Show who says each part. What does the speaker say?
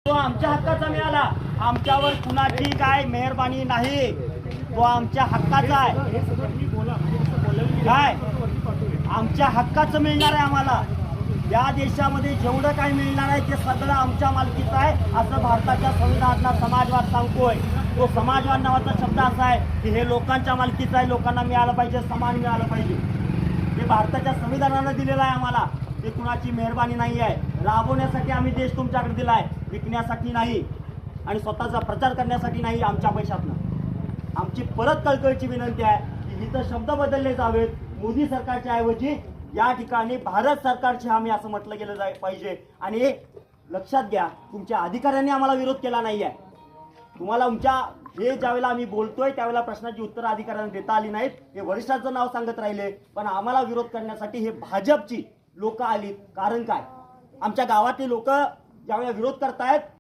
Speaker 1: तो आमच्या हक्काचा मिळाला, आमच्यावर कुणाची काय मेहरबानी नाही, तो आमच्या हक्काचा आहे। काय आमच्या हक्काचं मिळणार आहे आम्हाला। या देशामध्ये जेवढं काही मिळणार आहे ते सगळं आमच्या मालकीचं आहे, असं भारताच्या संविधानातला समाजवाद सांगतोय। तो समाजवाद नावाचा शब्द असा आहे की हे लोकांच्या मालकीचं आहे, लोकांना मिळालं पाहिजे, समान मिळालं पाहिजे। ते भारताच्या संविधानानं दिलेलं आहे आम्हाला, ते कुणाची मेहरबानी नाही आहे। राबवण्यासाठी आम्ही देश तुमच्याकडे दिलाय, विकण्यासाठी नाही आणि स्वतःचा प्रचार करण्यासाठी नाही आमच्या पैशातनं। आमची परत कळकळीची विनंती आहे की इथं शब्द बदलले जावेत, मोदी सरकारच्या ऐवजी या ठिकाणी भारत सरकारची आम्ही असं म्हटलं गेलं पाहिजे। आणि लक्षात घ्या, तुमच्या अधिकाऱ्यांनी आम्हाला विरोध केला नाही आहे। तुम्हाला तुमच्या हे ज्यावेळेला आम्ही बोलतोय त्यावेळेला प्रश्नाची उत्तरं अधिकाऱ्यांना देता आली नाहीत, हे वरिष्ठांचं नाव सांगत राहिले, पण आम्हाला विरोध करण्यासाठी हे भाजपची लोक आली। कारण काय, आमच्या गावातले लोक ज्यावेळेला विरोध करतायत